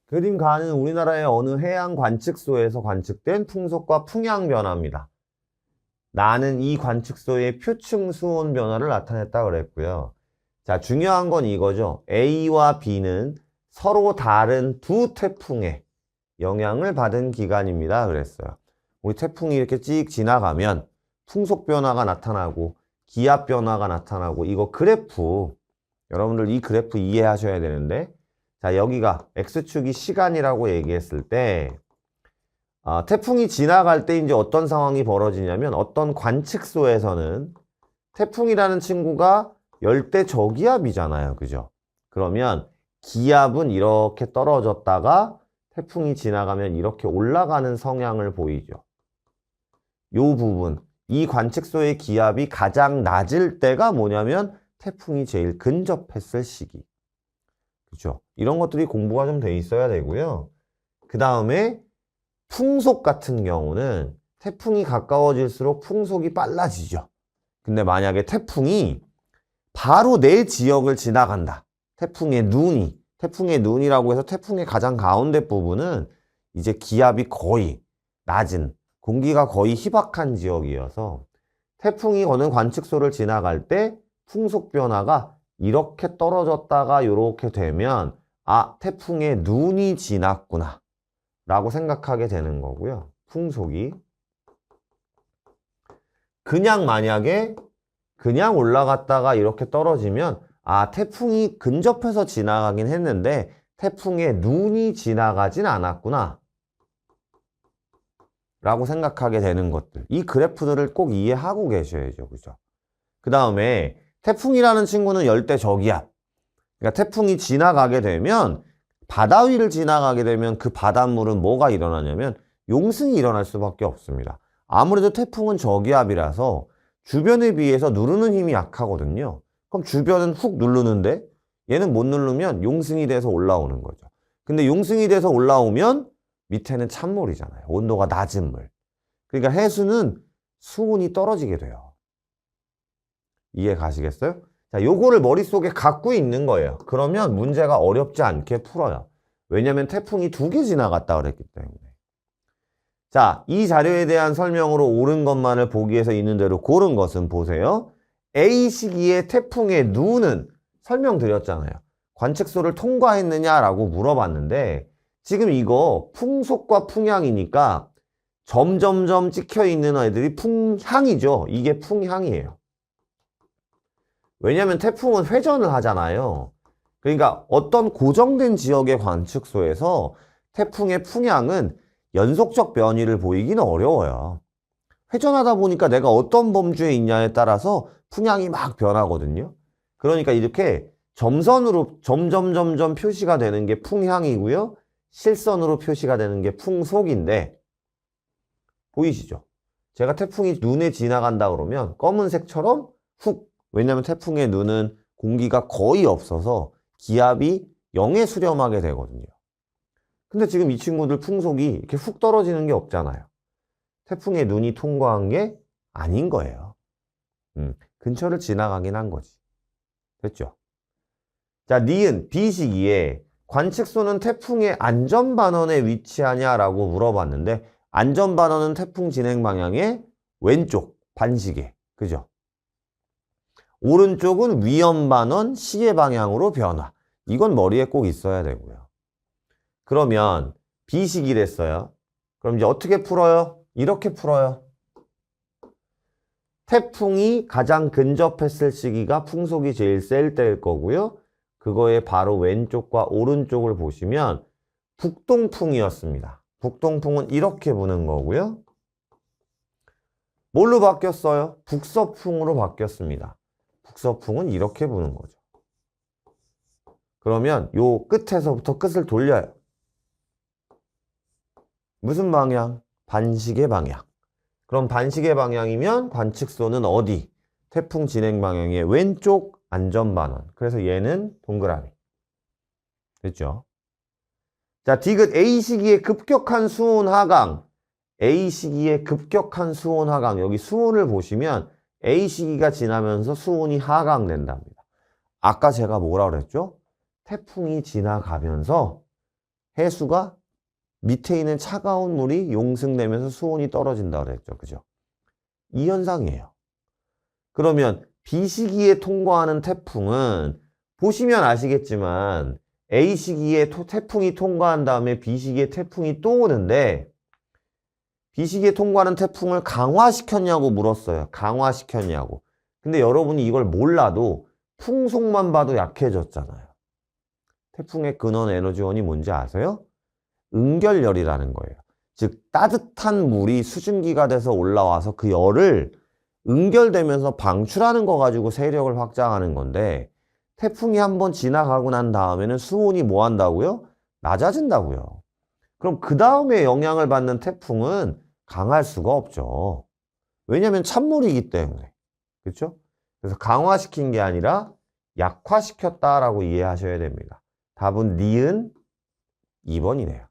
그림 가는 우리나라의 어느 해양 관측소에서 관측된 풍속과 풍향 변화입니다. 나는 이 관측소의 표층 수온 변화를 나타냈다 그랬고요. 자, 중요한 건 이거죠. A와 B는 서로 다른 두 태풍의 영향을 받은 기간입니다. 그랬어요. 우리 태풍이 이렇게 찍 지나가면 풍속 변화가 나타나고 기압 변화가 나타나고 이거 그래프, 여러분들 이 그래프 이해하셔야 되는데, 자, 여기가 X축이 시간이라고 얘기했을 때 태풍이 지나갈 때 이제 어떤 상황이 벌어지냐면 어떤 관측소에서는 태풍이라는 친구가 열대 저기압이잖아요. 그죠? 그러면 기압은 이렇게 떨어졌다가 태풍이 지나가면 이렇게 올라가는 성향을 보이죠. 요 부분, 이 관측소의 기압이 가장 낮을 때가 뭐냐면 태풍이 제일 근접했을 시기. 그죠? 이런 것들이 공부가 좀 돼 있어야 되고요. 그 다음에 풍속 같은 경우는 태풍이 가까워질수록 풍속이 빨라지죠. 근데 만약에 태풍이 바로 내 지역을 지나간다. 태풍의 눈이라고 해서 태풍의 가장 가운데 부분은 이제 기압이 거의 낮은, 공기가 거의 희박한 지역이어서 태풍이 어느 관측소를 지나갈 때 풍속 변화가 이렇게 떨어졌다가 이렇게 되면 태풍의 눈이 지났구나 라고 생각하게 되는 거고요. 풍속이 그냥 만약에 그냥 올라갔다가 이렇게 떨어지면 태풍이 근접해서 지나가긴 했는데 태풍의 눈이 지나가진 않았구나 라고 생각하게 되는 것들, 이 그래프들을 꼭 이해하고 계셔야죠. 그죠? 그 다음에 태풍이라는 친구는 열대 저기압, 그러니까 태풍이 지나가게 되면 바다 위를 지나가게 되면 그 바닷물은 뭐가 일어나냐면 용승이 일어날 수밖에 없습니다. 아무래도 태풍은 저기압이라서 주변에 비해서 누르는 힘이 약하거든요. 그럼 주변은 훅 누르는데 얘는 못 누르면 용승이 돼서 올라오는 거죠. 근데 용승이 돼서 올라오면 밑에는 찬물이잖아요. 온도가 낮은 물. 그러니까 해수는 수온이 떨어지게 돼요. 이해 가시겠어요? 자, 요거를 머릿속에 갖고 있는 거예요. 그러면 문제가 어렵지 않게 풀어요. 왜냐면 태풍이 2개 지나갔다 그랬기 때문에. 자, 이 자료에 대한 설명으로 옳은 것만을 보기 위해서 있는 대로 고른 것은 보세요. A 시기의 태풍의 눈은 설명드렸잖아요. 관측소를 통과했느냐라고 물어봤는데 지금 이거 풍속과 풍향이니까 점점점 찍혀 있는 애들이 풍향이죠. 이게 풍향이에요. 왜냐하면 태풍은 회전을 하잖아요. 그러니까 어떤 고정된 지역의 관측소에서 태풍의 풍향은 연속적 변이를 보이기는 어려워요. 회전하다 보니까 내가 어떤 범주에 있냐에 따라서 풍향이 막 변하거든요. 그러니까 이렇게 점선으로 점점 표시가 되는 게 풍향이고요. 실선으로 표시가 되는 게 풍속인데 보이시죠? 제가 태풍이 눈에 지나간다 그러면 검은색처럼 훅, 왜냐하면 태풍의 눈은 공기가 거의 없어서 기압이 0에 수렴하게 되거든요. 근데 지금 이 친구들 풍속이 이렇게 훅 떨어지는 게 없잖아요. 태풍의 눈이 통과한 게 아닌 거예요. 근처를 지나가긴 한 거지. 됐죠? 자, 니은 B 시기에 관측소는 태풍의 안전반원에 위치하냐라고 물어봤는데 안전반원은 태풍 진행 방향의 왼쪽 반시계. 그죠? 오른쪽은 위험반원 시계 방향으로 변화. 이건 머리에 꼭 있어야 되고요. 그러면 B시기랬어요. 그럼 이제 어떻게 풀어요? 이렇게 풀어요. 태풍이 가장 근접했을 시기가 풍속이 제일 셀 때일 거고요. 그거의 바로 왼쪽과 오른쪽을 보시면 북동풍이었습니다. 북동풍은 이렇게 부는 거고요. 뭘로 바뀌었어요? 북서풍으로 바뀌었습니다. 북서풍은 이렇게 부는 거죠. 그러면 요 끝에서부터 끝을 돌려요. 무슨 방향? 반시계 방향. 그럼 반시계 방향이면 관측소는 어디? 태풍 진행 방향의 왼쪽 안전반원. 그래서 얘는 동그라미. 됐죠? 자, 디귿 A 시기의 급격한 수온 하강. A 시기의 급격한 수온 하강. 여기 수온을 보시면 A 시기가 지나면서 수온이 하강된답니다. 아까 제가 뭐라 그랬죠? 태풍이 지나가면서 해수가 밑에 있는 차가운 물이 용승되면서 수온이 떨어진다 그랬죠. 그죠? 이 현상이에요. 그러면 B 시기에 통과하는 태풍은 보시면 아시겠지만 A 시기에 태풍이 통과한 다음에 B 시기에 태풍이 또 오는데 B 시기에 통과하는 태풍을 강화시켰냐고 물었어요. 강화시켰냐고. 근데 여러분이 이걸 몰라도 풍속만 봐도 약해졌잖아요. 태풍의 근원 에너지원이 뭔지 아세요? 응결열이라는 거예요. 즉 따뜻한 물이 수증기가 돼서 올라와서 그 열을 응결되면서 방출하는 거 가지고 세력을 확장하는 건데 태풍이 한번 지나가고 난 다음에는 수온이 뭐 한다고요? 낮아진다고요. 그럼 그 다음에 영향을 받는 태풍은 강할 수가 없죠. 왜냐하면 찬물이기 때문에. 그렇죠? 그래서 강화시킨 게 아니라 약화시켰다라고 이해하셔야 됩니다. 답은 니은 2번이네요.